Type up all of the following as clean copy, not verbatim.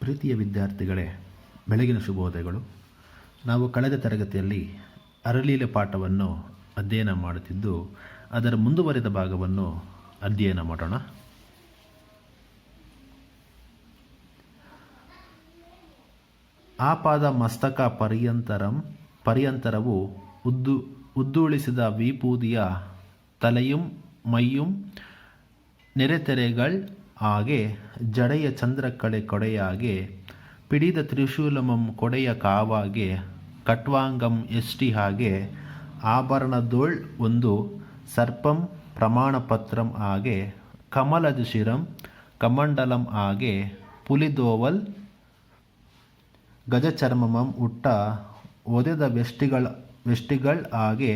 ಪ್ರೀತಿಯ ವಿದ್ಯಾರ್ಥಿಗಳೇ, ಬೆಳಗಿನ ಶುಭೋದಯಗಳು. ನಾವು ಕಳೆದ ತರಗತಿಯಲ್ಲಿ ಅರಲೀಲೆ ಪಾಠವನ್ನು ಅಧ್ಯಯನ ಮಾಡುತ್ತಿದ್ದು, ಅದರ ಮುಂದುವರಿದ ಭಾಗವನ್ನು ಅಧ್ಯಯನ ಮಾಡೋಣ. ಆಪಾದ ಮಸ್ತಕ ಪರ್ಯಂತರವು ಉದ್ದುಳಿಸಿದ ವಿಭೂದಿಯ ತಲೆಯುಂ ಮೈಯುಂ ನೆರೆತೆರೆಗಳ್ ಆಗೆ ಜಡೆಯ ಚಂದ್ರಕಳೆ ಕೊಡೆಯಾಗೆ ಪಿಡಿದ ತ್ರಿಶೂಲಮಂ ಕೊಡೆಯ ಕಾವಾಗೆ ಕಟ್ವಾಂಗಂ ಎಷ್ಟಿ ಹಾಗೆ ಆಭರಣದೋಳ್ ಒಂದು ಸರ್ಪಂ ಪ್ರಮಾಣಪತ್ರಂ ಆಗೆ ಕಮಲದ ಶಿರಂ ಕಮಂಡಲಂ ಆಗೆ ಪುಲಿದೋವಲ್ ಗಜಚರ್ಮಮಂ ಉಟ್ಟ ಒದೆದ ವೆಷ್ಟಿಗಳ್ ಆಗೆ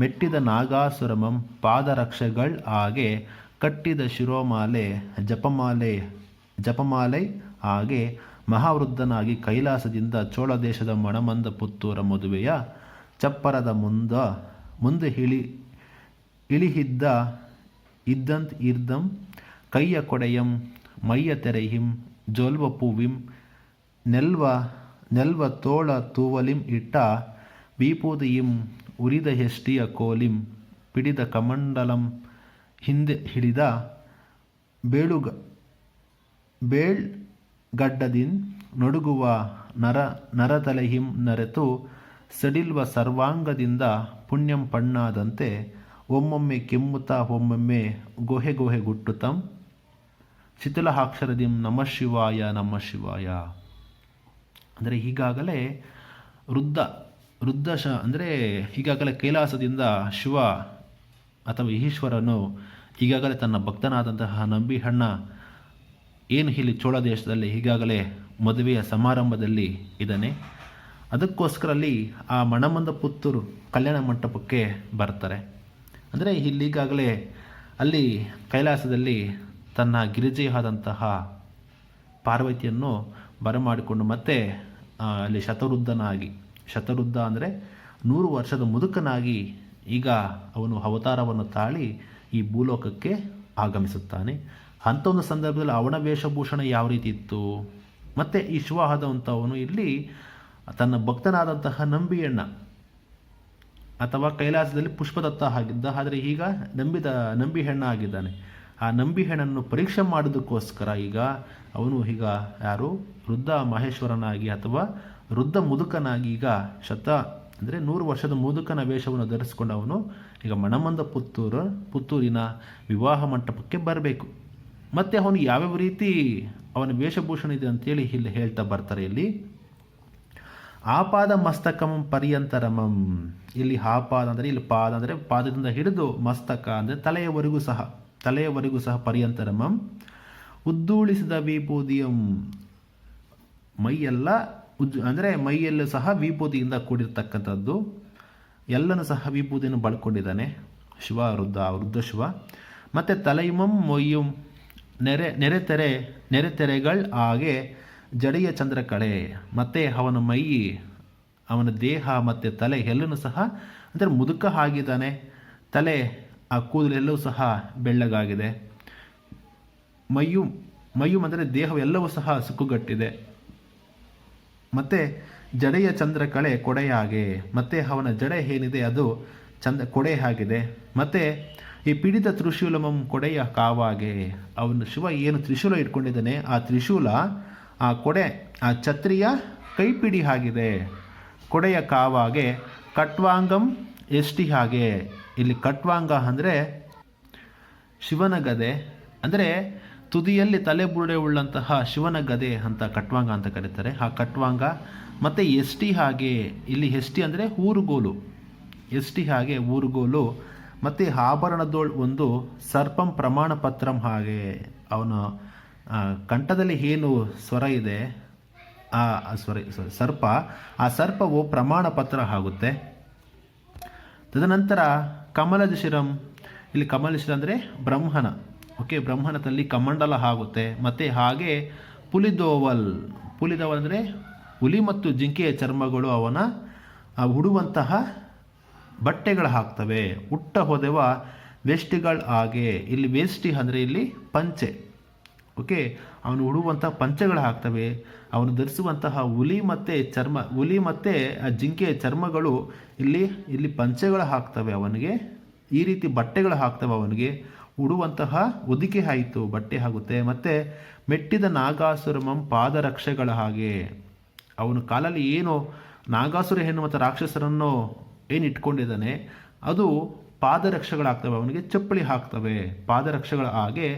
ಮೆಟ್ಟಿದ ನಾಗಾಸುರಮಂ ಪಾದರಕ್ಷೆಗಳ್ ಆಗೆ ಕಟ್ಟಿದ ಶಿರೋಮಾಲೆ ಜಪಮಾಲೆ ಹಾಗೆ ಮಹಾವೃದ್ಧನಾಗಿ ಕೈಲಾಸದಿಂದ ಚೋಳ ದೇಶದ ಮಣಮಂದ ಪುತ್ತೂರ ಮದುವೆಯ ಚಪ್ಪರದ ಮುಂದೆ ಇಳಿಹಿದ್ದ ಇದ್ದಂತ್ ಇರ್ದಂ ಕೈಯ ಕೊಡೆಯಂ ಮೈಯ ತೆರೆಹಿಂ ಜೋಲ್ವ ಪೂವಿಂ ನೆಲ್ವ ತೋಳ ತೂವಲಿಂ ಇಟ್ಟ ವಿಭೂದಿಯಿಂ ಉರಿದ ಹೆಷ್ಟಿಯ ಕೋಲಿಂ ಪಿಡಿದ ಕಮಂಡಲಂ ಹಿಂದೆ ಹಿಡಿದ ಬೇಳ್ಗಡ್ಡದಿನ್ ನೊಡುಗುವ ನರತಲೆಹಿಂ ನರೆತು ಸಡಿಲ್ವ ಸರ್ವಾಂಗದಿಂದ ಪುಣ್ಯಂ ಪಣ್ಣಾದಂತೆ ಒಮ್ಮೊಮ್ಮೆ ಕೆಮ್ಮುತ್ತಾ ಒಮ್ಮೊಮ್ಮೆ ಗೊಹೆ ಗುಟ್ಟುತ್ತಂ ಶಿಥಿಲಹಾಕ್ಷರದಿಂ ನಮಃ ಶಿವಾಯ ನಮಃ ಶಿವಾಯ. ಅಂದರೆ ಈಗಾಗಲೇ ಅಂದರೆ ಈಗಾಗಲೇ ಕೈಲಾಸದಿಂದ ಶಿವ ಅಥವಾ ಈಶ್ವರನು ಈಗಾಗಲೇ ತನ್ನ ಭಕ್ತನಾದಂತಹ ನಂಬಿಹಣ್ಣ ಏನು ಇಲ್ಲಿ ಚೋಳ ದೇಶದಲ್ಲಿ ಈಗಾಗಲೇ ಮದುವೆಯ ಸಮಾರಂಭದಲ್ಲಿ ಇದ್ದಾನೆ. ಅದಕ್ಕೋಸ್ಕರಲ್ಲಿ ಆ ಮಣಮಂದ ಪುತ್ತೂರು ಕಲ್ಯಾಣ ಮಂಟಪಕ್ಕೆ ಬರ್ತಾರೆ. ಅಂದರೆ ಇಲ್ಲೀಗಾಗಲೇ ಅಲ್ಲಿ ಕೈಲಾಸದಲ್ಲಿ ತನ್ನ ಗಿರಿಜೆಯಾದಂತಹ ಪಾರ್ವತಿಯನ್ನು ಬರಮಾಡಿಕೊಂಡು ಮತ್ತೆ ಅಲ್ಲಿ ಶತವೃದ್ಧ ಅಂದರೆ 100 ವರ್ಷದ ಮುದುಕನಾಗಿ ಈಗ ಅವನು ಅವತಾರವನ್ನು ತಾಳಿ ಈ ಭೂಲೋಕಕ್ಕೆ ಆಗಮಿಸುತ್ತಾನೆ. ಅಂಥ ಒಂದು ಸಂದರ್ಭದಲ್ಲಿ ಅವನ ವೇಷಭೂಷಣ ಯಾವ ರೀತಿ ಇತ್ತು, ಮತ್ತು ಈ ಶಿವ ಆದಂಥವನು ಇಲ್ಲಿ ತನ್ನ ಭಕ್ತನಾದಂತಹ ನಂಬಿಯಣ್ಣ ಅಥವಾ ಕೈಲಾಸದಲ್ಲಿ ಪುಷ್ಪದತ್ತ ಆಗಿದ್ದ, ಆದರೆ ಈಗ ನಂಬಿ ಹೆಣ್ಣ ಆಗಿದ್ದಾನೆ. ಆ ನಂಬಿ ಹೆಣ್ಣನ್ನು ಪರೀಕ್ಷೆ ಮಾಡೋದಕ್ಕೋಸ್ಕರ ಈಗ ಅವನು ಯಾರು ವೃದ್ಧ ಮಹೇಶ್ವರನಾಗಿ ಅಥವಾ ವೃದ್ಧ ಮುದುಕನಾಗಿ ಈಗ 100 ವರ್ಷದ ಮುದುಕನ ವೇಷವನ್ನು ಧರಿಸಿಕೊಂಡು ಅವನು ಈಗ ಮಣಮಂದ ಪುತ್ತೂರಿನ ವಿವಾಹ ಮಂಟಪಕ್ಕೆ ಬರಬೇಕು. ಮತ್ತು ಅವನು ಯಾವ್ಯಾವ ರೀತಿ ಅವನ ವೇಷಭೂಷಣ ಇದೆ ಅಂತೇಳಿ ಇಲ್ಲಿ ಹೇಳ್ತಾ ಬರ್ತಾರೆ. ಇಲ್ಲಿ ಆಪಾದ ಮಸ್ತಕಂ ಪರ್ಯಂತರಮಂ, ಇಲ್ಲಿ ಆಪಾದ ಅಂದರೆ ಇಲ್ಲಿ ಪಾದ ಅಂದರೆ ಪಾದದಿಂದ ಹಿಡಿದು ಮಸ್ತಕ ಅಂದರೆ ತಲೆಯವರೆಗೂ ಸಹ ಪರ್ಯಂತರಮಂ ಉದ್ದೂಳಿಸಿದ ವಿಭೂದಿಯಂ, ಮೈಯೆಲ್ಲ ಅಂದರೆ ಮೈಯಲ್ಲೂ ಸಹ ವಿಭೂದಿಯಿಂದ ಕೂಡಿರ್ತಕ್ಕಂಥದ್ದು, ಎಲ್ಲನೂ ಸಹ ವಿಭೂದಿಯನ್ನು ಬಳಕೊಂಡಿದ್ದಾನೆ ವೃದ್ಧ ಶಿವ. ಮತ್ತು ತಲೆಯುಮಂ ಮೊಯ್ಯುಂ ನೆರೆತೆರೆಗಳ್ ಹಾಗೆ ಜಡೆಯ ಚಂದ್ರಕಳೆ, ಮತ್ತು ಅವನ ಮೈ ಅವನ ದೇಹ ಮತ್ತು ತಲೆ ಎಲ್ಲನೂ ಸಹ ಅಂದರೆ ಮುದುಕ ಆಗಿದ್ದಾನೆ. ತಲೆ ಆ ಕೂದಲೆಲ್ಲವೂ ಸಹ ಬೆಳ್ಳಗಾಗಿದೆ. ಮೈಯು ಅಂದರೆ ದೇಹವೆಲ್ಲವೂ ಸಹ ಸುಕ್ಕುಗಟ್ಟಿದೆ. ಮತ್ತು ಜಡೆಯ ಚಂದ್ರಕಳೆ ಕೊಡೆಯಾಗೆ, ಮತ್ತು ಅವನ ಜಡೆ ಏನಿದೆ ಅದು ಕೊಡೆ ಆಗಿದೆ. ಮತ್ತು ಈ ಪಿಡಿದ ತ್ರಿಶೂಲಮಂ ಕೊಡೆಯ ಕಾವಾಗೆ, ಅವನು ಶಿವ ಏನು ತ್ರಿಶೂಲ ಇಟ್ಕೊಂಡಿದ್ದಾನೆ ಆ ತ್ರಿಶೂಲ ಆ ಕೊಡೆ ಆ ಛತ್ರಿಯ ಕೈಪಿಡಿ ಆಗಿದೆ. ಕೊಡೆಯ ಕಾವಾಗೆ ಕಟ್ವಾಂಗಂ ಎಷ್ಟಿ ಹಾಗೆ, ಇಲ್ಲಿ ಕಟ್ವಾಂಗ ಅಂದರೆ ಶಿವನ ಗದೆ, ಅಂದರೆ ತುದಿಯಲ್ಲಿ ತಲೆಬುರುಡೆ ಉಳ್ಳಂತಹ ಶಿವನ ಗದೆ ಅಂತ ಕಟ್ವಾಂಗ ಅಂತ ಕರೀತಾರೆ. ಆ ಕಟ್ವಾಂಗ ಮತ್ತು ಎಷ್ಟಿ ಹಾಗೆ, ಇಲ್ಲಿ ಎಷ್ಟಿ ಅಂದರೆ ಊರುಗೋಲು, ಎಷ್ಟಿ ಹಾಗೆ ಊರುಗೋಲು, ಮತ್ತು ಆಭರಣದೋಳ್ ಒಂದು ಸರ್ಪಂ ಪ್ರಮಾಣಪತ್ರಂ ಹಾಗೆ, ಅವನ ಕಂಠದಲ್ಲಿ ಏನು ಸ್ವರ ಇದೆ ಆ ಸರ್ಪವು ಪ್ರಮಾಣ ಪತ್ರ ಆಗುತ್ತೆ. ತದನಂತರ ಕಮಲದ ಶಿರಂ, ಇಲ್ಲಿ ಕಮಲದ ಶಿರ ಅಂದರೆ ಬ್ರಹ್ಮನದಲ್ಲಿ ಕಮಂಡಲ ಆಗುತ್ತೆ. ಮತ್ತು ಹಾಗೆ ಪುಲಿದೋವಲ್ ಅಂದರೆ ಹುಲಿ ಮತ್ತು ಜಿಂಕೆಯ ಚರ್ಮಗಳು ಅವನ ಉಡುವಂತಹ ಬಟ್ಟೆಗಳು ಹಾಕ್ತವೆ. ಉಟ್ಟ ಹೊದೆವ ವೇಷ್ಟಿಗಳು ಹಾಗೆ, ಇಲ್ಲಿ ವೇಷ್ಟಿ ಅಂದರೆ ಇಲ್ಲಿ ಪಂಚೆ, ಓಕೆ, ಅವನು ಉಡುವಂಥ ಪಂಚೆಗಳು ಹಾಕ್ತವೆ, ಅವನು ಧರಿಸುವಂತಹ ಹುಲಿ ಮತ್ತು ಜಿಂಕೆಯ ಚರ್ಮಗಳು ಇಲ್ಲಿ ಪಂಚೆಗಳು ಹಾಕ್ತವೆ ಅವನಿಗೆ, ಈ ರೀತಿ ಬಟ್ಟೆಗಳು ಹಾಕ್ತವೆ ಅವನಿಗೆ. ಉಡುವಂತಹ ಹೊದಿಕೆ ಆಯಿತು, ಬಟ್ಟೆ ಆಗುತ್ತೆ. ಮತ್ತು ಮೆಟ್ಟಿದ ನಾಗಾಸುರಮಂ ಪಾದರಕ್ಷೆಗಳ ಹಾಗೆ, ಅವನು ಕಾಲಲ್ಲಿ ಏನು ನಾಗಾಸುರ ಎನ್ನುವಂಥ ರಾಕ್ಷಸರನ್ನು ಏನು ಇಟ್ಕೊಂಡಿದ್ದಾನೆ ಅದು ಪಾದರಕ್ಷೆಗಳಾಗ್ತವೆ, ಅವನಿಗೆ ಚಪ್ಪಲಿ ಹಾಕ್ತವೆ, ಪಾದರಕ್ಷೆಗಳ ಹಾಗೆ.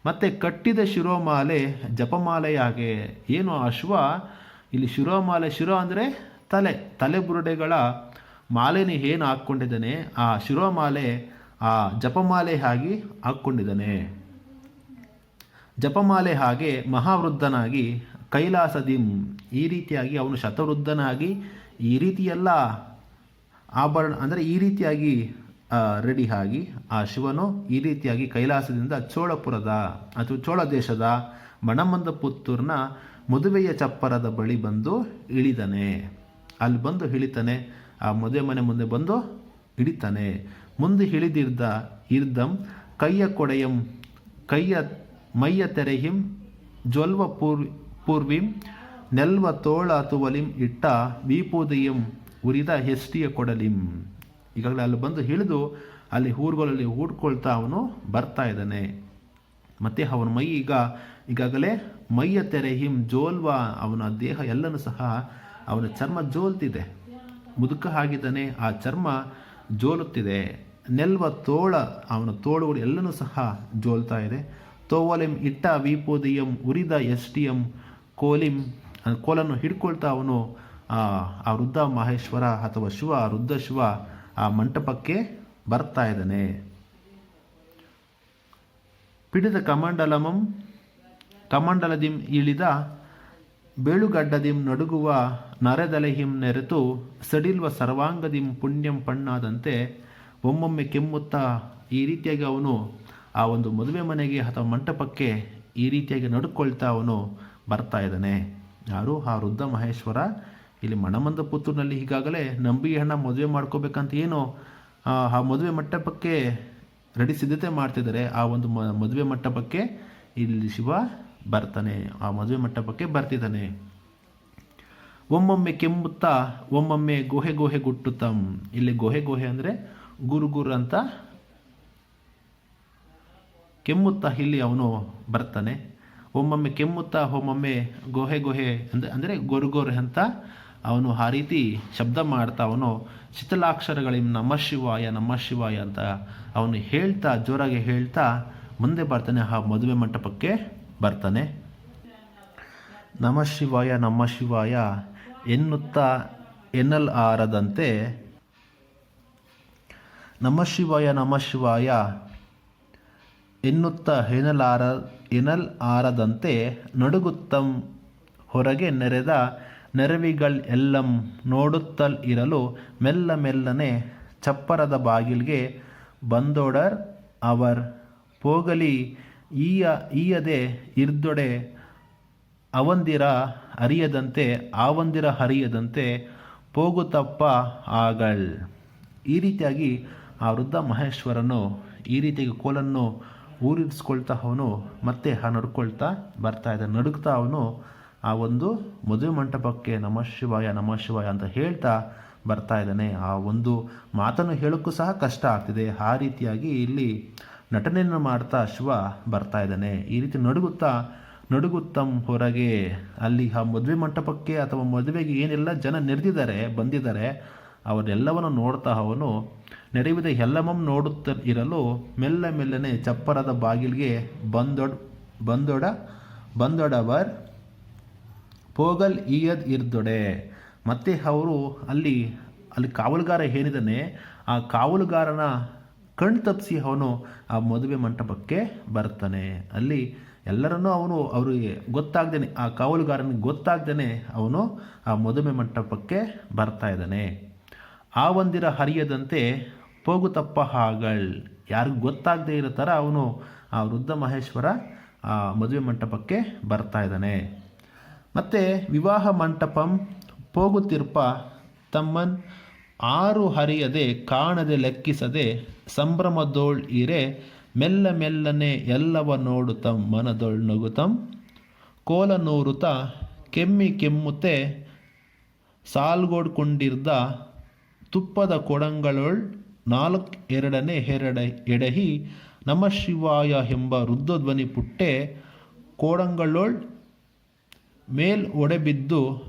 ಮತ್ತು ಕಟ್ಟಿದ ಶಿರೋಮಾಲೆ ಜಪಮಾಲೆಯಾಗೆ, ಏನು ಅಶ್ವ ಇಲ್ಲಿ ಶಿರೋಮಾಲೆ, ಶಿರೋ ಅಂದರೆ ತಲೆಬುರುಡೆಗಳ ಮಾಲೆನೇ ಏನು ಹಾಕ್ಕೊಂಡಿದ್ದಾನೆ, ಆ ಶಿರೋಮಾಲೆ ಆ ಜಪಮಾಲೆ ಆಗಿ ಹಾಕ್ಕೊಂಡಿದ್ದಾನೆ. ಜಪಮಾಲೆ ಹಾಗೆ ಮಹಾವೃದ್ಧನಾಗಿ ಕೈಲಾಸದಿಂ, ಈ ರೀತಿಯಾಗಿ ಅವನು ಶತವೃದ್ಧನಾಗಿ ಈ ರೀತಿಯೆಲ್ಲ ಆಭರಣ ಅಂದರೆ ಈ ರೀತಿಯಾಗಿ ರೆಡಿ ಆಗಿ ಆ ಶಿವನು ಈ ರೀತಿಯಾಗಿ ಕೈಲಾಸದಿಂದ ಚೋಳಪುರದ ಅಥವಾ ಚೋಳ ದೇಶದ ಮಣಮಂದಪುತ್ತೂರಿನ ಮದುವೆಯ ಚಪ್ಪರದ ಬಳಿ ಬಂದು ಇಳಿದಾನೆ. ಅಲ್ಲಿ ಬಂದು ಇಳಿತಾನೆ, ಆ ಮದುವೆ ಮನೆ ಮುಂದೆ ಬಂದು ಇಳಿತಾನೆ. ಮುಂದೆ ಇರ್ದಂ ಕೈಯ ಕೊಡೆಯಂ ಕೈಯ ಮೈಯ ತೆರೆಹಿಂ ಜ್ವಲ್ವ ಪೂರ್ವಿಂ ನೆಲ್ವ ತೋಳ ತುವಲಿಂ ಇಟ್ಟ ವೀಪೂದಿಯಂ ಉರಿದ ಹೆಸ್ಟಿಯ ಕೊಡಲಿಂ. ಈಗಾಗಲೇ ಅಲ್ಲಿ ಬಂದು ಇಳಿದು ಅಲ್ಲಿ ಊರುಗಳಲ್ಲಿ ಹೂಡ್ಕೊಳ್ತಾ ಅವನು ಬರ್ತಾ ಇದ್ದಾನೆ. ಮತ್ತು ಅವನ ಮೈ ಈಗಾಗಲೇ ಮೈಯ ತೆರೆಹಿಂ ಜೋಲ್ವ, ಅವನ ದೇಹ ಎಲ್ಲನೂ ಸಹ ಅವನ ಚರ್ಮ ಜೋಲ್ತಿದೆ, ಮುದುಕ ಆಗಿದ್ದಾನೆ, ಆ ಚರ್ಮ ಜೋಲುತ್ತಿದೆ. ನೆಲ್ವ ತೋಳ, ಅವನ ತೋಳುಗಳು ಎಲ್ಲನೂ ಸಹ ಜೋಲ್ತಾ ಇದೆ. ತೋವಲಿಂ ಇಟ್ಟ ವೀಪೋದಿಯಂ ಉರಿದ ಎಸ್ಟಿಯಂ ಕೋಲನ್ನು ಹಿಡ್ಕೊಳ್ತಾ ಅವನು ಆ ವೃದ್ಧ ಮಹೇಶ್ವರ ಅಥವಾ ವೃದ್ಧ ಶಿವ ಆ ಮಂಟಪಕ್ಕೆ ಬರ್ತಾ ಇದ್ದಾನೆ. ಪಿಡಿದ ಕಮಂಡಲದಿಂ ಇಳಿದ ಬೇಳುಗಡ್ಡದಿಂ ನಡುಗುವ ನರೆದಲೆಹಿಂ ನೆರೆತು ಸಡಿಲ್ವ ಸರ್ವಾಂಗದಿಂ ಪುಣ್ಯಂ ಪಣ್ಣಾದಂತೆ ಒಮ್ಮೊಮ್ಮೆ ಕೆಮ್ಮುತ್ತಾ ಈ ರೀತಿಯಾಗಿ ಅವನು ಆ ಒಂದು ಮದುವೆ ಮನೆಗೆ ಅಥವಾ ಮಂಟಪಕ್ಕೆ ಈ ರೀತಿಯಾಗಿ ನಡ್ಕೊಳ್ತಾ ಅವನು ಬರ್ತಾ ಇದ್ದಾನೆ. ಯಾರು? ಆ ವೃದ್ಧ ಮಹೇಶ್ವರ. ಇಲ್ಲಿ ಮಣಮಂದ ಪುತ್ತೂರಿನಲ್ಲಿ ಈಗಾಗಲೇ ನಂಬಿ ಹಣ್ಣ ಮದುವೆ ಮಾಡ್ಕೋಬೇಕಂತ ಏನು ಆ ಮದುವೆ ಮಂಟಪಕ್ಕೆ ರೆಡಿ ಸಿದ್ಧತೆ ಮಾಡ್ತಿದ್ದಾರೆ. ಆ ಒಂದು ಮದುವೆ ಮಂಟಪಕ್ಕೆ ಇಲ್ಲಿ ಶಿವ ಬರ್ತಾನೆ, ಆ ಮದುವೆ ಮಂಟಪಕ್ಕೆ ಬರ್ತಿದ್ದಾನೆ. ಒಮ್ಮೊಮ್ಮೆ ಕೆಮ್ಮುತ್ತಾ ಒಮ್ಮೊಮ್ಮೆ ಗುಹೆ ಗುಟ್ಟುತ್ತಂ. ಇಲ್ಲಿ ಗುಹೆ ಅಂದರೆ ಗುರು ಅಂತ ಕೆಮ್ಮುತ್ತಾ ಇಲ್ಲಿ ಅವನು ಬರ್ತಾನೆ. ಒಮ್ಮೊಮ್ಮೆ ಕೆಮ್ಮುತ್ತಾ ಒಮ್ಮೊಮ್ಮೆ ಗುಹೆ ಅಂದರೆ ಗೊರೆ ಅಂತ ಅವನು ಆ ರೀತಿ ಶಬ್ದ ಮಾಡ್ತಾ ಅವನು ಶಿಥಿಲಾಕ್ಷರಗಳಿಂ ನಮಃ ಶಿವಾಯ ಅಂತ ಅವನು ಹೇಳ್ತಾ ಜೋರಾಗಿ ಹೇಳ್ತಾ ಮುಂದೆ ಬರ್ತಾನೆ, ಆ ಮದುವೆ ಮಂಟಪಕ್ಕೆ ಬರ್ತಾನೆ. ನಮಃ ಶಿವಾಯ ಎನ್ನುತ್ತಾ ಎನ್ನಲಾರದಂತೆ ನಮಃ ಶಿವಾಯ ಎನ್ನುತ್ತಾ ಎನ್ನಲಾರದಂತೆ ನಡುಗುತ್ತಂ ಹೊರಗೆ ನೆರೆದ ನೆರವಿಗಳೆಲ್ಲಂ ನೋಡುತ್ತಲ್ ಇರಲು ಮೆಲ್ಲನೆ ಚಪ್ಪರದ ಬಾಗಿಲಿಗೆ ಬಂದೊಡರ್ ಅವರ್ ಪೋಗಲಿ ಈಯದೆ ಇರ್ದೊಡೆ ಆವಂದಿರ ಹರಿಯದಂತೆ ಪೋಗುತ್ತಪ್ಪ ಆಗಳ್. ಈ ರೀತಿಯಾಗಿ ಆ ವೃದ್ಧ ಮಹೇಶ್ವರನು ಈ ರೀತಿಯಾಗಿ ಕೋಲನ್ನು ಊರಿಸ್ಕೊಳ್ತಾ ಅವನು ಮತ್ತೆ ನಡ್ಕೊಳ್ತಾ ಬರ್ತಾ ಇದ್ದಾನೆ. ನಡುಗ್ತಾ ಅವನು ಆ ಒಂದು ಮದುವೆ ಮಂಟಪಕ್ಕೆ ನಮಃ ಶಿವಾಯ ಅಂತ ಹೇಳ್ತಾ ಬರ್ತಾ ಇದ್ದಾನೆ. ಆ ಒಂದು ಮಾತನ್ನು ಹೇಳೋಕ್ಕೂ ಸಹ ಕಷ್ಟ ಆಗ್ತಿದೆ. ಆ ರೀತಿಯಾಗಿ ಇಲ್ಲಿ ನಟನೆಯನ್ನು ಮಾಡ್ತಾ ಶಿವ ಬರ್ತಾ ಇದ್ದಾನೆ. ಈ ರೀತಿ ನಡುಗುತ್ತಂ ಹೊರಗೆ ಅಲ್ಲಿ ಆ ಮದುವೆ ಮಂಟಪಕ್ಕೆ ಅಥವಾ ಮದುವೆಗೆ ಏನೆಲ್ಲ ಜನ ಬಂದಿದ್ದಾರೆ ಅವರೆಲ್ಲವನ್ನು ನೋಡ್ತಾ ಅವನು ನೆರವಿದ ಎಲ್ಲಮಂ ನೋಡುತ್ತ ಇರಲು ಮೆಲ್ಲನೆ ಚಪ್ಪರದ ಬಾಗಿಲಿಗೆ ಬಂದೊಡವರ್ ಪೋಗಲ್ ಈಯದ್ ಇರ್ದೊಡೆ. ಮತ್ತೆ ಅವರು ಅಲ್ಲಿ ಕಾವಲುಗಾರ ಏನಿದ್ದಾನೆ ಆ ಕಾವಲುಗಾರನ ಕಣ್ ತಪ್ಪಿಸಿ ಅವನು ಆ ಮದುವೆ ಮಂಟಪಕ್ಕೆ ಬರ್ತಾನೆ. ಅಲ್ಲಿ ಎಲ್ಲರನ್ನೂ ಅವರಿಗೆ ಗೊತ್ತಾಗ್ದೇನೆ, ಆ ಕಾವಲುಗಾರನಿಗೆ ಗೊತ್ತಾಗ್ದೇನೆ ಅವನು ಆ ಮದುವೆ ಮಂಟಪಕ್ಕೆ ಬರ್ತಾ ಇದ್ದಾನೆ. ಆ ಒಂದಿರ ಹರಿಯದಂತೆ ಪೋಗುತ್ತಪ್ಪ ಹಾಗಳ್. ಯಾರಿಗೂ ಗೊತ್ತಾಗದೇ ಇರೋ ಥರ ಅವನು ಆ ವೃದ್ಧ ಮಹೇಶ್ವರ ಆ ಮದುವೆ ಮಂಟಪಕ್ಕೆ ಬರ್ತಾ ಇದ್ದಾನೆ. ಮತ್ತು ವಿವಾಹ ಮಂಟಪಂ ಪೋಗುತ್ತಿರ್ಪ ತಮ್ಮನ್ ಆರು ಹರಿಯದೆ ಕಾಣದೆ ಲೆಕ್ಕಿಸದೆ ಸಂಭ್ರಮದೋಳ್ ಇರೆ ಮೆಲ್ಲ ಮೆಲ್ಲನೆ ಎಲ್ಲವ ನೋಡುತ್ತಂ ಮನದೊಳ್ ನಗುತ್ತಂ ಕೋಲ ನೂರುತ ಕೆಮ್ಮಿ ಕೆಮ್ಮುತ್ತೆ ಸಾಲ್ಗೋಡ್ಕೊಂಡಿರ್ದ ತುಪ್ಪದ ಕೊಡಂಗಳೊಳ್ ನಾಲ್ಕು ಎರಡನೆ ಎಡಹಿ ನಮ ಶಿವಾಯ ಎಂಬ ರುದ್ರಧ್ವನಿ ಪುಟ್ಟೆ ಕೋಡಂಗಳೊಳ್ ಮೇಲ್ ಒಡೆಬಿದ್ದು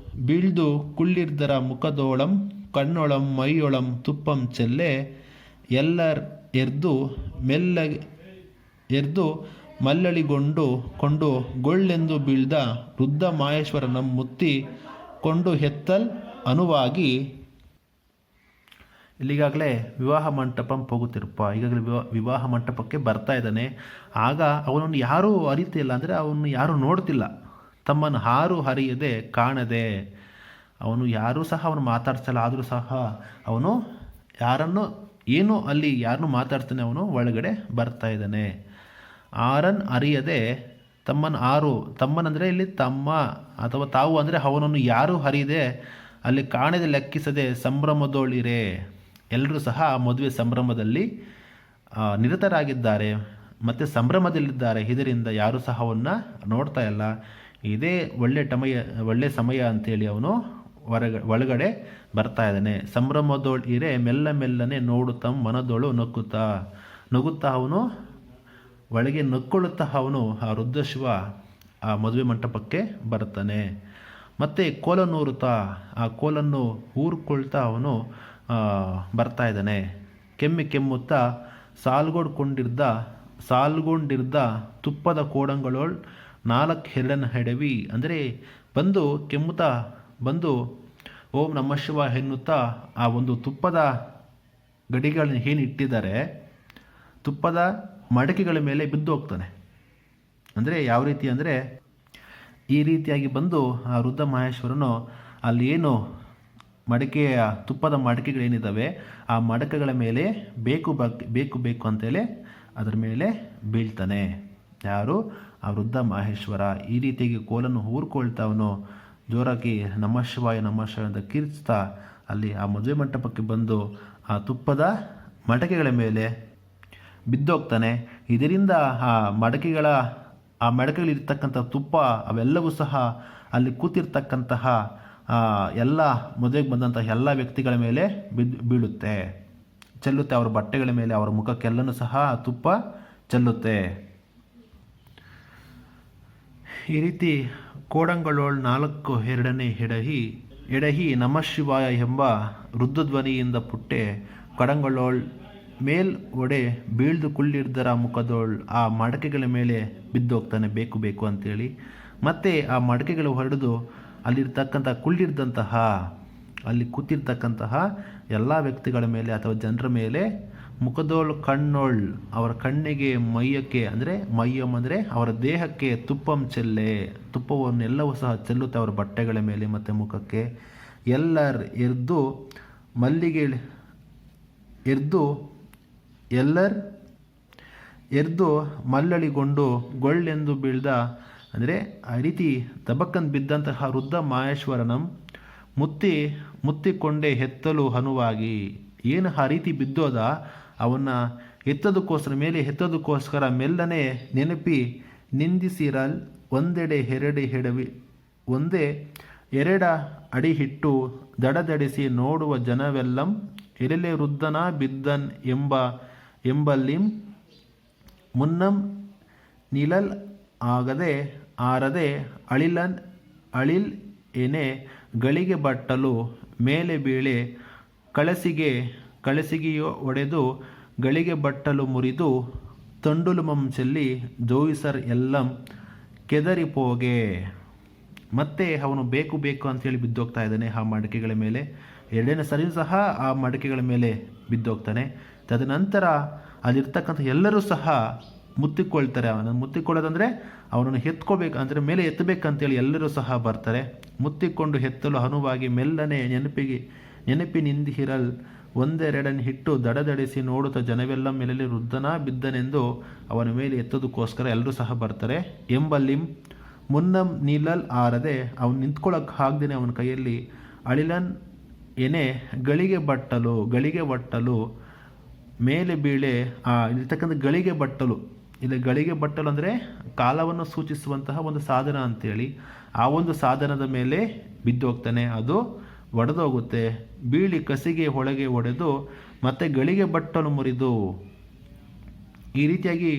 ಬೀಳ್ದು ಕುಳ್ಳಿರ್ದರ ಮುಖದೋಳಂ ಕಣ್ಣೊಳಂ ಮೈಯೊಳಂ ತುಪ್ಪಂ ಚೆಲ್ಲೆ ಎಲ್ಲರ್ ಎರ್ದು ಕೊಂಡು ಗೊಳ್ಳೆಂದು ಬೀಳ್ದ ವೃದ್ಧ ಮಾಹೇಶ್ವರನ ಮುತ್ತಿ ಕೊಂಡು ಹೆತ್ತಲ್ ಅನುವಾಗಿ. ಇಲ್ಲಿಗಾಗಲೇ ವಿವಾಹ ಮಂಟಪಂ ಹೋಗುತ್ತಿರಪ್ಪ, ಈಗಾಗಲೇ ವಿವಾಹ ಮಂಟಪಕ್ಕೆ ಬರ್ತಾ ಇದ್ದಾನೆ. ಆಗ ಅವನನ್ನು ಯಾರೂ ಅರಿತಿಲ್ಲ, ಅಂದರೆ ಅವನು ಯಾರೂ ನೋಡ್ತಿಲ್ಲ. ತಮ್ಮನ್ನು ಹಾರು ಹರಿಯದೆ ಕಾಣದೆ ಅವನು ಯಾರೂ ಸಹ ಅವನು ಮಾತಾಡ್ಸಲ್ಲ. ಆದರೂ ಸಹ ಅವನು ಏನೋ ಅಲ್ಲಿ ಯಾರನ್ನು ಮಾತಾಡ್ತಾನೆ, ಅವನು ಒಳಗಡೆ ಬರ್ತಾ ಇದ್ದಾನೆ. ಆರನ್ ಅರಿಯದೆ ತಮ್ಮನಂದರೆ ಇಲ್ಲಿ ತಮ್ಮ ಅಥವಾ ತಾವು ಅಂದರೆ ಅವನನ್ನು ಯಾರೂ ಹರಿಯದೆ ಅಲ್ಲಿ ಕಾಣದೆ ಲೆಕ್ಕಿಸದೆ ಸಂಭ್ರಮದೊಳಿರೆ. ಎಲ್ಲರೂ ಸಹ ಮದುವೆ ಸಂಭ್ರಮದಲ್ಲಿ ನಿರತರಾಗಿದ್ದಾರೆ ಮತ್ತು ಸಂಭ್ರಮದಲ್ಲಿದ್ದಾರೆ. ಇದರಿಂದ ಯಾರೂ ಸಹ ಅವನ್ನ ನೋಡ್ತಾ ಇಲ್ಲ. ಇದೇ ಒಳ್ಳೆ ಸಮಯ ಅಂತೇಳಿ ಅವನು ಒಳಗಡೆ ಬರ್ತಾ ಇದ್ದಾನೆ. ಸಂಭ್ರಮದೋಳು ಇರೆ ಮೆಲ್ಲ ಮೆಲ್ಲನೆ ನೋಡುತ್ತಾ ಮನದೋಳು ನಗುತ್ತಾ ಅವನು ಒಳಗೆ ನಕ್ಕೊಳ್ಳುತ್ತಾ ಅವನು ಆ ವೃದ್ಧಶಿವ ಆ ಮದುವೆ ಮಂಟಪಕ್ಕೆ ಬರ್ತಾನೆ. ಮತ್ತು ಕೋಲನೂರುತ್ತಾ ಆ ಕೋಲನ್ನು ಊರ್ಕೊಳ್ತಾ ಅವನು ಬರ್ತಾ ಇದ್ದಾನೆ. ಕೆಮ್ಮುತ್ತಾ ಸಾಲ್ಗೊಂಡಿರ್ದ ತುಪ್ಪದ ಕೋಡಂಗಳೊಳ್ ನಾಲ್ಕು ಎರಡನ ಹೆಡವಿ, ಅಂದರೆ ಬಂದು ಓಂ ನಮ ಶಿವ ಎನ್ನುತ್ತಾ ಆ ಒಂದು ತುಪ್ಪದ ಗಡಿಗಳನ್ನ ಏನು ಇಟ್ಟಿದ್ದಾರೆ ತುಪ್ಪದ ಮಡಕೆಗಳ ಮೇಲೆ ಬಿದ್ದು ಹೋಗ್ತಾನೆ. ಅಂದರೆ ಯಾವ ರೀತಿ ಅಂದರೆ ಈ ರೀತಿಯಾಗಿ ಬಂದು ಆ ವೃದ್ಧ ಮಹೇಶ್ವರನು ಅಲ್ಲಿ ಏನು ತುಪ್ಪದ ಮಡಕೆಗಳೇನಿದ್ದಾವೆ ಆ ಮಡಕೆಗಳ ಮೇಲೆ ಬೇಕು ಅಂತೇಳಿ ಅದರ ಮೇಲೆ ಬೀಳ್ತಾನೆ. ಯಾರು? ಆ ವೃದ್ಧ ಮಹೇಶ್ವರ. ಈ ರೀತಿಯಾಗಿ ಕೋಲನ್ನು ಊರ್ಕೊಳ್ತಾವನು ಜೋರಾಗಿ ನಮ ಶಿವಾಯ ಅಂತ ಕೀರ್ತಿಸ್ತಾ ಅಲ್ಲಿ ಆ ಮದುವೆ ಮಂಟಪಕ್ಕೆ ಬಂದು ಆ ತುಪ್ಪದ ಮಡಕೆಗಳ ಮೇಲೆ ಬಿದ್ದೋಗ್ತಾನೆ. ಇದರಿಂದ ಆ ಮಡಕೆಗಳಿರ್ತಕ್ಕಂಥ ತುಪ್ಪ ಅವೆಲ್ಲವೂ ಸಹ ಅಲ್ಲಿ ಕೂತಿರ್ತಕ್ಕಂತಹ ಎಲ್ಲ ಮದುವೆಗೆ ಬಂದಂತಹ ಎಲ್ಲ ವ್ಯಕ್ತಿಗಳ ಮೇಲೆ ಬೀಳುತ್ತೆ, ಚೆಲ್ಲುತ್ತೆ. ಅವರ ಬಟ್ಟೆಗಳ ಮೇಲೆ, ಅವರ ಮುಖಕ್ಕೆಲ್ಲನೂ ಸಹ ತುಪ್ಪ ಚೆಲ್ಲುತ್ತೆ. ಈ ರೀತಿ ಕೋಡಂಗಳೊಳ್ ನಾಲ್ಕು ಎರಡನೆ ಎಡಹಿ ನಮ ಶಿವಾಯ ಎಂಬ ರುದ್ರಧ್ವನಿಯಿಂದ ಪುಟ್ಟೆ ಕಡಂಗಳೊಳ್ ಮೇಲ್ ಒಡೆ ಬೀಳ್ದು ಕುಳ್ಳಿರ್ದರ ಮುಖದೋಳ್ ಆ ಮಡಕೆಗಳ ಮೇಲೆ ಬಿದ್ದೋಗ್ತಾನೆ ಬೇಕು ಅಂತೇಳಿ. ಮತ್ತು ಆ ಮಡಕೆಗಳು ಹೊರಡಿದು ಅಲ್ಲಿ ಕೂತಿರ್ತಕ್ಕಂತಹ ಎಲ್ಲ ವ್ಯಕ್ತಿಗಳ ಮೇಲೆ ಅಥವಾ ಜನರ ಮೇಲೆ ಮುಖದೋಳ್ ಕಣ್ಣೋಳ್ ಅವರ ಕಣ್ಣಿಗೆ ಮೈಯಕ್ಕೆ ಅಂದರೆ ಅವರ ದೇಹಕ್ಕೆ ತುಪ್ಪವನ್ನೆಲ್ಲವೂ ಸಹ ಚೆಲ್ಲುತ್ತೆ ಅವರ ಬಟ್ಟೆಗಳ ಮೇಲೆ ಮತ್ತು ಮುಖಕ್ಕೆ. ಎರ್ದು ಮಲ್ಲಳಿಗೊಂಡು ಗೊಳ್ಳೆಂದು ಬೀಳ್ದ, ಅಂದರೆ ಆ ರೀತಿ ದಬಕ್ಕಂದು ಬಿದ್ದಂತಹ ವೃದ್ಧ ಮಹೇಶ್ವರನಂ ಮುತ್ತಿಕೊಂಡೆ ಹೆತ್ತಲು ಹನುವಾಗಿ. ಏನು ಆ ರೀತಿ ಬಿದ್ದೋದ ಅವನ್ನ ಎತ್ತೋದಕ್ಕೋಸ್ಕರ ಮೆಲ್ಲನೆ ನೆನಪಿ ನಿಂದಿಸಿರಲ್ ಒಂದೇ ಎರಡ ಅಡಿ ಹಿಟ್ಟು ದಡದಡಿಸಿ ನೋಡುವ ಜನವೆಲ್ಲಂ ಎಲೆಲೆ ವೃದ್ಧನ ಬಿದ್ದನ್ ಎಂಬಲ್ಲಿಂ ಮುನ್ನಂ ನಿಲಲ್ ಆರದೆ ಅಳಿಲ್ ಎನೆ ಗಳಿಗೆ ಬಟ್ಟಲು ಮೇಲೆ ಬೀಳೆ ಕಳಸಿಗೆಯೋ ಒಡೆದು ಗಳಿಗೆ ಬಟ್ಟಲು ಮುರಿದು ತಂಡುಲುಮಂ ಚೆಲ್ಲಿ ಜೋಯಿಸರ್ ಎಲ್ಲಂ ಕೆದರಿಪೋಗೆ. ಮತ್ತೆ ಅವನು ಬೇಕು ಅಂತೇಳಿ ಬಿದ್ದೋಗ್ತಾ ಇದ್ದಾನೆ ಆ ಮಡಕೆಗಳ ಮೇಲೆ. ಎರಡನೇ ಸರಿಯೂ ಸಹ ಆ ಮಡಕೆಗಳ ಮೇಲೆ ಬಿದ್ದೋಗ್ತಾನೆ. ತದನಂತರ ಅಲ್ಲಿರ್ತಕ್ಕಂಥ ಎಲ್ಲರೂ ಸಹ ಮುತ್ತಿಕೊಳ್ತಾರೆ. ಅವನನ್ನು ಮುತ್ತಿಕೊಳ್ಳೋದಂದರೆ ಅವನನ್ನು ಎತ್ಕೋಬೇಕು ಅಂದರೆ ಮೇಲೆ ಎತ್ತಬೇಕಂತೇಳಿ ಎಲ್ಲರೂ ಸಹ ಬರ್ತಾರೆ. ಮುತ್ತಿಕೊಂಡು ಎತ್ತಲು ಹನುವಾಗಿ ಮೆಲ್ಲನೆ ನೆನಪಿನಿಂದಿರಲ್ ಒಂದೆರಡನ್ನು ಹಿಟ್ಟು ದಡದಡಿಸಿ ನೋಡುತ್ತಾ ಜನವೆಲ್ಲ ಮೇಲೆ ವೃದ್ಧನ ಬಿದ್ದನೆಂದು ಅವನ ಮೇಲೆ ಎತ್ತೋದಕ್ಕೋಸ್ಕರ ಎಲ್ಲರೂ ಸಹ ಬರ್ತಾರೆ. ಎಂಬಲ್ಲಿಂ ಮುನ್ನಂ ನೀಲಲ್ ಆರದೆ ಅವನು ನಿಂತ್ಕೊಳ್ಳೋಕೆ ಆಗದೇನೆ ಅವನ ಕೈಯಲ್ಲಿ ಅಳಿಲನ್ ಎನೆ ಗಳಿಗೆ ಬಟ್ಟಲು ಮೇಲೆ ಬೀಳೆ ಇರ್ತಕ್ಕಂಥ ಗಳಿಗೆ ಬಟ್ಟಲು, ಇಲ್ಲಿ ಗಳಿಗೆ ಬಟ್ಟಲು ಅಂದರೆ ಕಾಲವನ್ನು ಸೂಚಿಸುವಂತಹ ಒಂದು ಸಾಧನ ಅಂತೇಳಿ, ಆ ಒಂದು ಸಾಧನದ ಮೇಲೆ ಬಿದ್ದು ಹೋಗ್ತಾನೆ. ಅದು ಒಡೆದೋಗುತ್ತೆ. ಬೀಳಿ ಕಸಿಗೆ ಒಳಗೆ ಒಡೆದು ಮತ್ತೆ ಗಳಿಗೆ ಬಟ್ಟಲು ಮುರಿದು, ಈ ರೀತಿಯಾಗಿ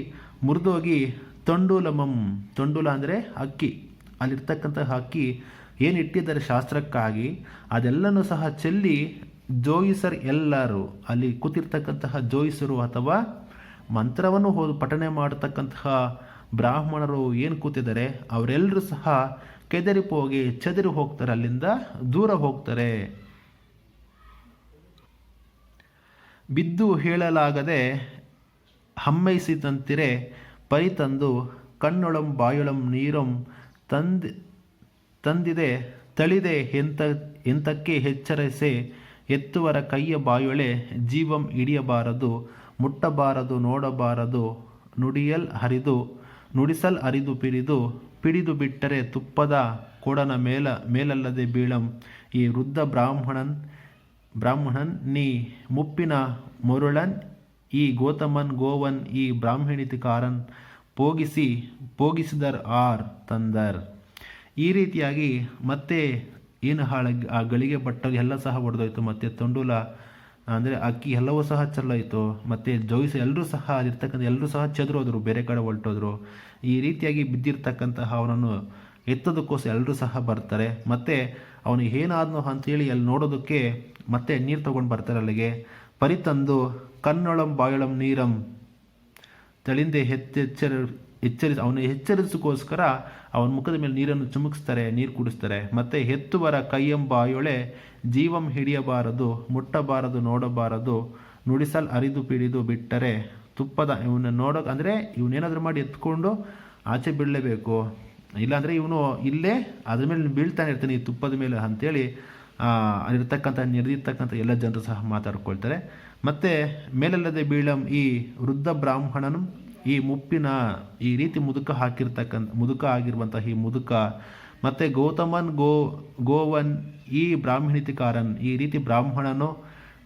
ಮುರಿದೋಗಿ ತಂಡೂಲಮಂ, ತಂಡೂಲ ಅಂದರೆ ಅಕ್ಕಿ, ಅಲ್ಲಿರ್ತಕ್ಕಂತಹ ಅಕ್ಕಿ ಏನು ಇಟ್ಟಿದ್ದಾರೆ ಶಾಸ್ತ್ರಕ್ಕಾಗಿ ಅದೆಲ್ಲನೂ ಸಹ ಚೆಲ್ಲಿ ಜೋಯಿಸರ್ ಎಲ್ಲರೂ, ಅಲ್ಲಿ ಕೂತಿರ್ತಕ್ಕಂತಹ ಜೋಯಿಸರು ಅಥವಾ ಮಂತ್ರವನ್ನು ಪಠನೆ ಮಾಡತಕ್ಕಂತಹ ಬ್ರಾಹ್ಮಣರು ಏನು ಕೂತಿದ್ದಾರೆ ಅವರೆಲ್ಲರೂ ಸಹ ಕೆದರಿಪೋಗಿ ಚದರಿ ಹೋಗ್ತಾರೆ, ಅಲ್ಲಿಂದ ದೂರ ಹೋಗ್ತಾರೆ. ಬಿದ್ದು ಹೇಳಲಾಗದೆ ಹಮ್ಮೈಸಿದಂತಿರೆ ಪರಿತಂದು ಕಣ್ಣೊಳಂ ಬಾಯೊಳಂ ನೀರಂ ತಂದಿದೆ ತಳಿದೆ ಎಂತಕ್ಕೆ ಎಚ್ಚರಿಸೆ ಎತ್ತುವರ ಕೈಯ ಬಾಯೊಳೆ ಜೀವಂ ಹಿಡಿಯಬಾರದು ಮುಟ್ಟಬಾರದು ನೋಡಬಾರದು ನುಡಿಸಲ್ ಹರಿದು ಪಿಡಿದು ಬಿಟ್ಟರೆ ತುಪ್ಪದ ಕೊಡನ ಮೇಲಲ್ಲದೆ ಬೀಳಂ ಈ ವೃದ್ಧ ಬ್ರಾಹ್ಮಣನ್ ನೀ ಮುಪ್ಪಿನ ಮೊರುಳನ್ ಈ ಗೋತಮನ್ ಗೋವನ್ ಈ ಬ್ರಾಹ್ಮಣಿತಿಕಾರನ್ ಪೋಗಿಸಿದರ್ ಆರ್ ತಂದರ್. ಈ ರೀತಿಯಾಗಿ ಮತ್ತೆ ಏನು ಆ ಗಳಿಗೆ ಬಟ್ಟಲು ಎಲ್ಲ ಸಹ ಒಡೆದೋಯ್ತು, ಮತ್ತು ತಂಡೂಲ ಅಂದರೆ ಅಕ್ಕಿ ಎಲ್ಲವೂ ಸಹ ಚೆಲ್ಲೋಯ್ತು, ಮತ್ತು ಜೋಯಿಸಿ ಎಲ್ಲರೂ ಸಹ ಅಲ್ಲಿರ್ತಕ್ಕಂಥ ಎಲ್ಲರೂ ಸಹ ಚದುರೋದ್ರು, ಬೇರೆ ಕಡೆ ಹೊರಟೋದ್ರು. ಈ ರೀತಿಯಾಗಿ ಬಿದ್ದಿರ್ತಕ್ಕಂತಹ ಅವನನ್ನು ಎತ್ತೋದಕ್ಕೋಸ್ಕರ ಎಲ್ಲರೂ ಸಹ ಬರ್ತಾರೆ. ಮತ್ತು ಅವನು ಏನಾದ್ನೋ ಅಂತೇಳಿ ಅಲ್ಲಿ ನೋಡೋದಕ್ಕೆ ಮತ್ತೆ ನೀರು ತೊಗೊಂಡು ಬರ್ತಾರೆ ಅಲ್ಲಿಗೆ. ಪರಿತಂದು ಕಣ್ಣೊಳಂ ಬಾಯೊಳಂ ನೀರಂ ತಳಿಂದೆ ಅವನು ಎಚ್ಚರಿಸೋಕ್ಕೋಸ್ಕರ ಅವನ ಮುಖದ ಮೇಲೆ ನೀರನ್ನು ಚಿಮುಕಿಸ್ತಾರೆ, ನೀರು ಕುಡಿಸ್ತಾರೆ. ಮತ್ತು ಹೆತ್ತುವರ ಕೈಯಂ ಬಾಯೊಳೆ ಜೀವಂ ಹಿಡಿಯಬಾರದು ಮುಟ್ಟಬಾರದು ನೋಡಬಾರದು ನುಡಿಸಲ್ ಹರಿದು ಪಿಡಿದು ಬಿಟ್ಟರೆ ತುಪ್ಪದ, ಇವನ್ನ ನೋಡೋಕೆ ಅಂದರೆ ಇವನೇನಾದರೂ ಮಾಡಿ ಎತ್ಕೊಂಡು ಆಚೆ ಬೀಳಲೇಬೇಕು, ಇಲ್ಲಾಂದರೆ ಇವನು ಇಲ್ಲೇ ಅದ್ರ ಮೇಲೆ ಬೀಳ್ತಾನೆ ಇರ್ತಾನೆ ಈ ತುಪ್ಪದ ಮೇಲೆ ಅಂತೇಳಿ ಅಲ್ಲಿರ್ತಕ್ಕಂಥ ನೆರೆದಿರ್ತಕ್ಕಂಥ ಎಲ್ಲ ಜನರು ಸಹ ಮಾತಾಡ್ಕೊಳ್ತಾರೆ. ಮತ್ತು ಮೇಲಲ್ಲದೆ ಬೀಳಂ ಈ ವೃದ್ಧ ಬ್ರಾಹ್ಮಣನು ಈ ಮುಪ್ಪಿನ ಈ ರೀತಿ ಮುದುಕ ಆಗಿರುವಂತಹ ಈ ಮುದುಕ, ಮತ್ತು ಗೌತಮನ್ ಗೋವನ್ ಈ ಬ್ರಾಹ್ಮಣಿತಿಕಾರನ್ ಈ ರೀತಿ ಬ್ರಾಹ್ಮಣನು,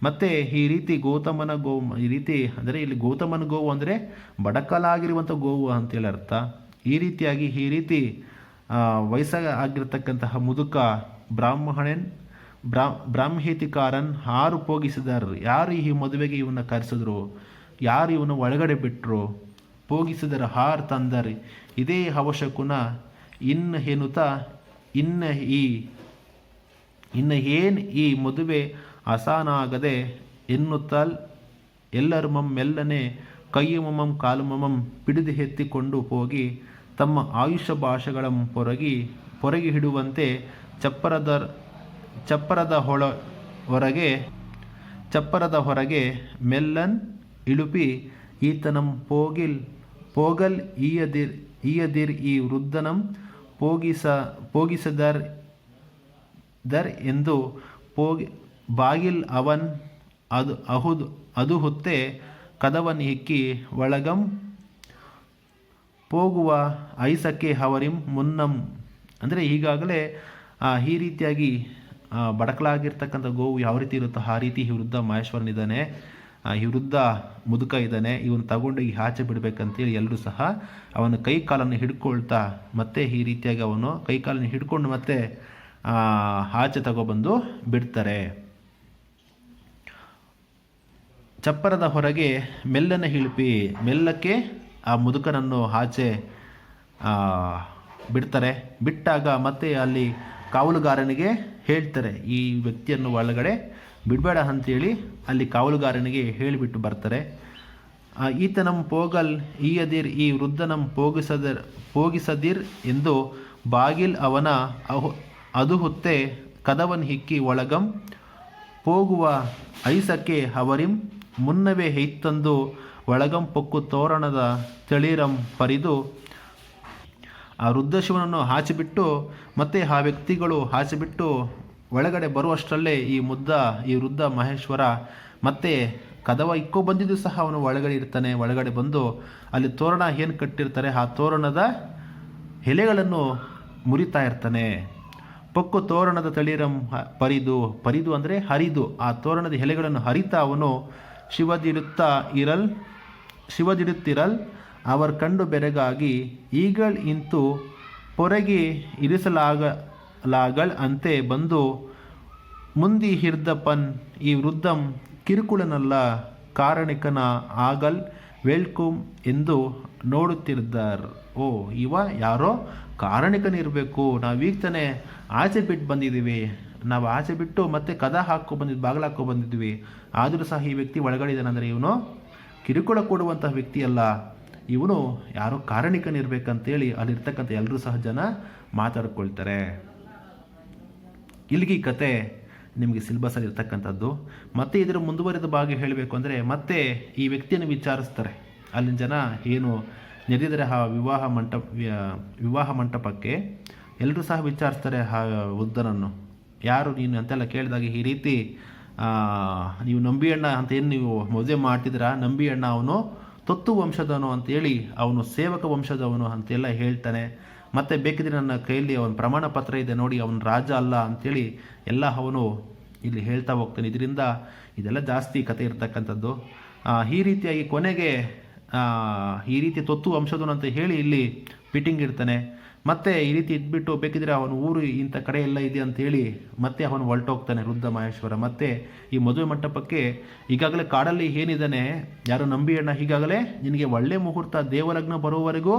ಮತ್ತು ಈ ರೀತಿ ಗೌತಮನ ಈ ರೀತಿ ಅಂದರೆ ಇಲ್ಲಿ ಗೌತಮನ ಗೋವು ಅಂದರೆ ಬಡಕಲಾಗಿರುವಂಥ ಗೋವು ಅಂತೇಳಿ ಅರ್ಥ. ಈ ರೀತಿ ವಯಸ್ಸಾಗಿರ್ತಕ್ಕಂತಹ ಮುದುಕ ಬ್ರಾಹ್ಮೀತಿಕಾರನ್ ಹಾರು ಪೋಗಿಸಿದರು, ಯಾರು ಈ ಮದುವೆಗೆ ಇವನ್ನ ಕರೆಸಿದ್ರು, ಯಾರು ಇವನು ಒಳಗಡೆ ಬಿಟ್ಟರು, ಪೋಗಿಸಿದರ ಹಾರ್ ತಂದರ್ ಇದೇ ಅವಶ್ಯಕುನ ಇನ್ನು ಹೇನುತ ಇನ್ನ ಏನು ಈ ಮದುವೆ ಅಸಾನಾಗದೆ ಎನ್ನುತ್ತಲ್ ಎಲ್ಲರು ಮೆಲ್ಲನೆ ಕೈಯುಮಂ ಕಾಲುಮಂ ಪಿಡಿದು ಎತ್ತಿಕೊಂಡು ಹೋಗಿ ತಮ್ಮ ಆಯುಷ್ಯ ಭಾಷೆಗಳ ಹೊರಗೆ ಹಿಡುವಂತೆ ಚಪ್ಪರದ ಹೊರಗೆ ಮೆಲ್ಲನ್ ಇಳುಪಿ ಈತನಂ ಪೋಗಲ್ ಈಯದಿರ್ ಈ ವೃದ್ಧನಂ ಪೋಗಿಸದರ್ ಎಂದು ಬಾಗಿಲ್ ಅವನ್ ಅದು ಹುತ್ತೆ ಕದವನ್ ಹಿಕ್ಕಿ ಒಳಗಂ ಹೋಗುವ ಐಸಕ್ಕೆ ಅವರಿಂ ಮುನ್ನಂ. ಅಂದರೆ ಈಗಾಗಲೇ ಈ ರೀತಿಯಾಗಿ ಬಡಕಲಾಗಿರ್ತಕ್ಕಂಥ ಗೋವು ಯಾವ ರೀತಿ ಇರುತ್ತೋ ಆ ರೀತಿ ಈ ವೃದ್ಧ ಮಹೇಶ್ವರನಿದ್ದಾನೆ, ಈ ವೃದ್ಧ ಮುದುಕ ಇದ್ದಾನೆ, ಇವನು ತಗೊಂಡು ಈ ಆಚೆ ಬಿಡಬೇಕಂತೇಳಿ ಎಲ್ಲರೂ ಸಹ ಅವನ ಕೈ ಕಾಲನ್ನು ಹಿಡ್ಕೊಳ್ತಾ ಮತ್ತೆ ಈ ರೀತಿಯಾಗಿ ಅವನು ಕೈ ಕಾಲನ್ನು ಹಿಡ್ಕೊಂಡು ಮತ್ತೆ ಆಚೆ ತಗೊಬಂದು ಬಿಡ್ತಾರೆ. ಚಪ್ಪರದ ಹೊರಗೆ ಮೆಲ್ಲನೆ ಹಿಳುಪಿ, ಮೆಲ್ಲಕ್ಕೆ ಆ ಮುದುಕನನ್ನು ಆಚೆ ಬಿಡ್ತಾರೆ. ಬಿಟ್ಟಾಗ ಮತ್ತೆ ಅಲ್ಲಿ ಕಾವಲುಗಾರನಿಗೆ ಹೇಳ್ತಾರೆ, ಈ ವ್ಯಕ್ತಿಯನ್ನು ಒಳಗಡೆ ಬಿಡಬೇಡ ಅಂತೇಳಿ ಅಲ್ಲಿ ಕಾವಲುಗಾರನಿಗೆ ಹೇಳಿಬಿಟ್ಟು ಬರ್ತಾರೆ. ಈತನಂ ಪೋಗಲ್ ಈಯದಿರ್ ಈ ವೃದ್ಧನಂ ಪೋಗಿಸದಿರ್ ಎಂದು ಬಾಗಿಲ್ ಅವನ ಅದು ಹುತ್ತೆ ಕದವನ್ ಹಿಕ್ಕಿ ಒಳಗಂ ಹೋಗುವ ಐಸಕ್ಕೆ ಅವರಿಂ ಮುನ್ನವೇ ಹೆಯ್ತಂದು ಒಳಗಂ ಪೊಕ್ಕು ತೋರಣದ ತಳಿರಂ ಪರಿದು ಆ ವೃದ್ಧಶಿವನನ್ನು ಹಾಚಿಬಿಟ್ಟು ಮತ್ತೆ ಆ ವ್ಯಕ್ತಿಗಳು ಹಾಚಿಬಿಟ್ಟು ಒಳಗಡೆ ಬರುವಷ್ಟರಲ್ಲೇ ಈ ವೃದ್ಧ ಮಹೇಶ್ವರ ಮತ್ತೆ ಕದವ ಇಕ್ಕೋ ಬಂದಿದ್ದು ಸಹ ಅವನು ಒಳಗಡೆ ಇರ್ತಾನೆ. ಒಳಗಡೆ ಬಂದು ಅಲ್ಲಿ ತೋರಣ ಏನು ಕಟ್ಟಿರ್ತಾರೆ ಆ ತೋರಣದ ಎಲೆಗಳನ್ನು ಮುರಿತಾ ಇರ್ತಾನೆ. ಪೊಕ್ಕು ತೋರಣದ ತಳಿರಂ ಪರಿದು ಅಂದರೆ ಹರಿದು ಆ ತೋರಣದ ಎಲೆಗಳನ್ನು ಹರಿತಾ ಅವನು ಶಿವದಿರುತ್ತಿರಲ್ ಅವರ್ ಕಂಡು ಬೆರಗಾಗಿ ಈಗಳ್ ಇಂತು ಪೊರಗಿ ಇರಿಸಲಾಗಲ್ ಅಂತೆ ಬಂದು ಮುಂದಿ ಹಿರ್ದಪ್ಪನ್ ಈ ವೃದ್ಧಂ ಕಿರುಕುಳನಲ್ಲ ಕಾರಣಿಕನ ಆಗಲ್ ವೆಲ್ಕಮ್ ಎಂದು ನೋಡುತ್ತಿದ್ದಾರ್. ಓ, ಇವ ಯಾರೋ ಕಾರಣಿಕನಿರಬೇಕು. ನಾವೀಗ ತಾನೇ ಆಚೆ ಬಿಟ್ಟು ಬಂದಿದ್ದೀವಿ, ನಾವು ಆಚೆ ಬಿಟ್ಟು ಮತ್ತೆ ಕದ ಬಾಗಿಲು ಬಂದಿದ್ವಿ, ಆದರೂ ಸಹ ಈ ವ್ಯಕ್ತಿ ಒಳಗಡೆ ಇದ್ದಾನಂದರೆ ಇವನು ಕಿರುಕುಳ ಕೊಡುವಂತಹ ವ್ಯಕ್ತಿ ಅಲ್ಲ, ಇವನು ಯಾರೋ ಕಾರಣಿಕನಿರ್ಬೇಕಂತೇಳಿ ಅಲ್ಲಿರ್ತಕ್ಕಂಥ ಎಲ್ಲರೂ ಸಹ ಜನ ಮಾತಾಡ್ಕೊಳ್ತಾರೆ. ಇಲ್ಲಿಗೆ ಈ ಕತೆ ನಿಮಗೆ ಸಿಲೆಬಸಲ್ಲಿ ಇರ್ತಕ್ಕಂಥದ್ದು. ಮತ್ತೆ ಇದರ ಮುಂದುವರೆದ ಭಾಗ ಹೇಳಬೇಕು ಅಂದರೆ ಮತ್ತೆ ಈ ವ್ಯಕ್ತಿಯನ್ನು ವಿಚಾರಿಸ್ತಾರೆ. ಅಲ್ಲಿನ ಜನ ಏನು ನೆರೆದರೆ ಆ ವಿವಾಹ ಮಂಟಪಕ್ಕೆ ಎಲ್ಲರೂ ಸಹ ವಿಚಾರಿಸ್ತಾರೆ ಆ ವೃದ್ಧನನ್ನು, ಯಾರು ನೀನು ಅಂತೆಲ್ಲ ಕೇಳಿದಾಗ ಈ ರೀತಿ ನೀವು ನಂಬಿ ಅಣ್ಣ ಅಂತ ಏನು ನೀವು ಮದುವೆ ಮಾಡ್ತಿದ್ದೀರಾ, ನಂಬಿ ಅಣ್ಣ ಅವನು ತೊತ್ತು ವಂಶದವನು ಅಂತೇಳಿ, ಅವನು ಸೇವಕ ವಂಶದವನು ಅಂತೆಲ್ಲ ಹೇಳ್ತಾನೆ. ಮತ್ತು ಬೇಕಿದ್ರೆ ನನ್ನ ಕೈಯಲ್ಲಿ ಅವನ ಪ್ರಮಾಣ ಪತ್ರ ಇದೆ ನೋಡಿ, ಅವನ ರಾಜ ಅಲ್ಲ ಅಂಥೇಳಿ ಎಲ್ಲ ಅವನು ಇಲ್ಲಿ ಹೇಳ್ತಾ ಹೋಗ್ತಾನೆ. ಇದರಿಂದ ಇದೆಲ್ಲ ಜಾಸ್ತಿ ಕತೆ ಇರ್ತಕ್ಕಂಥದ್ದು. ಈ ರೀತಿಯಾಗಿ ಕೊನೆಗೆ ಈ ರೀತಿ ತೊತ್ತು ವಂಶದವನು ಅಂತ ಹೇಳಿ ಇಲ್ಲಿ ಫಿಟ್ಟಿಂಗ್ ಇಡ್ತಾನೆ. ಮತ್ತೆ ಈ ರೀತಿ ಇದ್ಬಿಟ್ಟು ಬೇಕಿದ್ರೆ ಅವನ ಊರು ಇಂಥ ಕಡೆ ಎಲ್ಲ ಇದೆ ಅಂತೇಳಿ ಮತ್ತೆ ಅವನು ಹೊರಟೋಗ್ತಾನೆ ವೃದ್ಧ ಮಹೇಶ್ವರ. ಮತ್ತೆ ಈ ಮದುವೆ ಮಂಟಪಕ್ಕೆ ಈಗಾಗಲೇ ಕಾಡಲ್ಲಿ ಏನಿದ್ದಾನೆ ಯಾರು ನಂಬಿ ಅಣ್ಣ, ಈಗಾಗಲೇ ನಿನಗೆ ಒಳ್ಳೆ ಮುಹೂರ್ತ ದೇವಲಗ್ನ ಬರುವವರೆಗೂ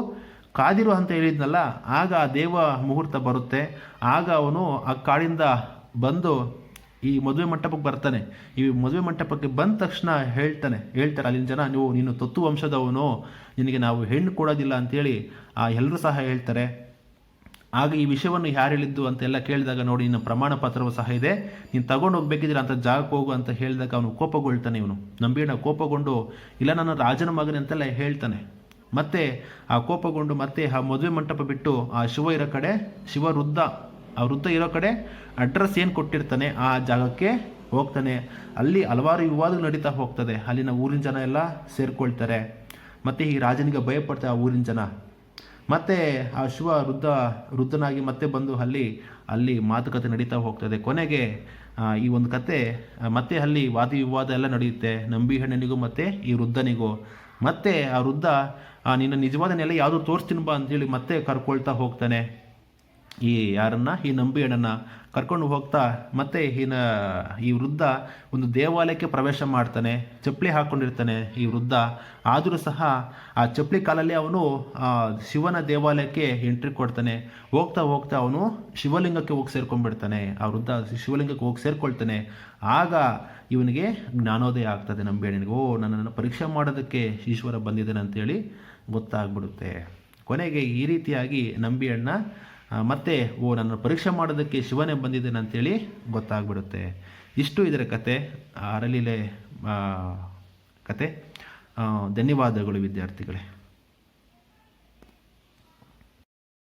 ಕಾದಿರು ಅಂತ ಹೇಳಿದ್ನಲ್ಲ, ಆಗ ಆ ದೇವ ಮುಹೂರ್ತ ಬರುತ್ತೆ. ಆಗ ಅವನು ಆ ಕಾಡಿಂದ ಬಂದು ಈ ಮದುವೆ ಮಂಟಪಕ್ಕೆ ಬರ್ತಾನೆ. ಈ ಮದುವೆ ಮಂಟಪಕ್ಕೆ ಬಂದ ತಕ್ಷಣ ಹೇಳ್ತಾರೆ ಅಲ್ಲಿನ ಜನ, ನೀನು ತೊತ್ತು ವಂಶದವನು, ನಿನಗೆ ನಾವು ಹೆಣ್ಣು ಕೊಡೋದಿಲ್ಲ ಅಂತೇಳಿ ಎಲ್ಲರೂ ಸಹ ಹೇಳ್ತಾರೆ. ಆಗ ಈ ವಿಷಯವನ್ನು ಯಾರು ಹೇಳಿದ್ದು ಅಂತೆಲ್ಲ ಕೇಳಿದಾಗ ನೋಡಿ, ನಿನ್ನ ಪ್ರಮಾಣ ಪತ್ರವೂ ಸಹ ಇದೆ, ನೀನು ತಗೊಂಡು ಹೋಗ್ಬೇಕಿದ್ರೆ ಅಂತ ಜಾಗಕ್ಕೆ ಹೋಗು ಅಂತ ಹೇಳಿದಾಗ ಅವನು ಕೋಪಗೊಳ್ತಾನೆ. ಇವನು ನಂಬಿಯಣ್ಣ ಕೋಪಗೊಂಡು ಇಲ್ಲ ನನ್ನ ರಾಜನ ಮಗನೇ ಅಂತೆಲ್ಲ ಹೇಳ್ತಾನೆ. ಮತ್ತೆ ಆ ಕೋಪಗೊಂಡು ಮತ್ತೆ ಆ ಮದುವೆ ಮಂಟಪ ಬಿಟ್ಟು ಆ ಶಿವ ಇರೋ ಕಡೆ ಆ ವೃದ್ಧ ಇರೋ ಕಡೆ ಅಡ್ರೆಸ್ ಏನು ಕೊಟ್ಟಿರ್ತಾನೆ ಆ ಜಾಗಕ್ಕೆ ಹೋಗ್ತಾನೆ. ಅಲ್ಲಿ ಹಲವಾರು ವಿವಾದಗಳು ನಡೀತಾ ಹೋಗ್ತದೆ. ಅಲ್ಲಿನ ಊರಿನ ಜನ ಎಲ್ಲ ಸೇರ್ಕೊಳ್ತಾರೆ. ಮತ್ತು ಈ ರಾಜನಿಗೆ ಭಯಪಡ್ತಾರೆ ಆ ಊರಿನ ಜನ. ಮತ್ತು ಆ ಶಿವ ವೃದ್ಧನಾಗಿ ಮತ್ತೆ ಬಂದು ಅಲ್ಲಿ ಮಾತುಕತೆ ನಡೀತಾ ಹೋಗ್ತದೆ. ಕೊನೆಗೆ ಈ ಒಂದು ಕತೆ ಮತ್ತೆ ಅಲ್ಲಿ ವಾದಿ ವಿವಾದ ಎಲ್ಲ ನಡೆಯುತ್ತೆ, ನಂಬಿ ಹಣ್ಣನಿಗೂ ಮತ್ತು ಈ ವೃದ್ಧನಿಗೂ. ಮತ್ತೆ ಆ ವೃದ್ಧ ನಿನ್ನ ನಿಜವಾದ ನೆಲೆ ಯಾವುದು ತೋರಿಸ್ತೀನಿ ಬಾ ಅಂತೇಳಿ ಮತ್ತೆ ಕರ್ಕೊಳ್ತಾ ಹೋಗ್ತಾನೆ ಈ ನಂಬಿ ಹಣ್ಣನ್ನು ಕರ್ಕೊಂಡು ಹೋಗ್ತಾ. ಮತ್ತೆ ಈ ವೃದ್ಧ ಒಂದು ದೇವಾಲಯಕ್ಕೆ ಪ್ರವೇಶ ಮಾಡ್ತಾನೆ. ಚಪ್ಪಲಿ ಹಾಕ್ಕೊಂಡಿರ್ತಾನೆ ಈ ವೃದ್ಧ, ಆದರೂ ಸಹ ಆ ಚಪ್ಪಲಿ ಕಾಲಲ್ಲಿ ಅವನು ಶಿವನ ದೇವಾಲಯಕ್ಕೆ ಎಂಟ್ರಿ ಕೊಡ್ತಾನೆ. ಹೋಗ್ತಾ ಅವನು ಶಿವಲಿಂಗಕ್ಕೆ ಹೋಗಿ ಸೇರ್ಕೊಂಡ್ಬಿಡ್ತಾನೆ. ಆ ವೃದ್ಧ ಶಿವಲಿಂಗಕ್ಕೆ ಹೋಗಿ ಸೇರ್ಕೊಳ್ತಾನೆ. ಆಗ ಇವನಿಗೆ ಜ್ಞಾನೋದಯ ಆಗ್ತದೆ. ನಂಬಿ ಅಣ್ಣನಿಗೆ, ಓ, ನನ್ನನ್ನು ಪರೀಕ್ಷೆ ಮಾಡೋದಕ್ಕೆ ಈಶ್ವರ ಬಂದಿದ್ದಾನೆ ಅಂತೇಳಿ ಗೊತ್ತಾಗ್ಬಿಡುತ್ತೆ. ಕೊನೆಗೆ ಈ ರೀತಿಯಾಗಿ ನಂಬಿ ಅಣ್ಣ ಮತ್ತೆ ನನ್ನ ಪರೀಕ್ಷೆ ಮಾಡೋದಕ್ಕೆ ಶಿವನೇ ಬಂದಿದ್ದೇನೆ ಅಂತೇಳಿ ಗೊತ್ತಾಗ್ಬಿಡುತ್ತೆ. ಇಷ್ಟು ಇದರ ಕತೆ, ಅರಲೀಲೆ ಕತೆ. ಧನ್ಯವಾದಗಳು ವಿದ್ಯಾರ್ಥಿಗಳೇ.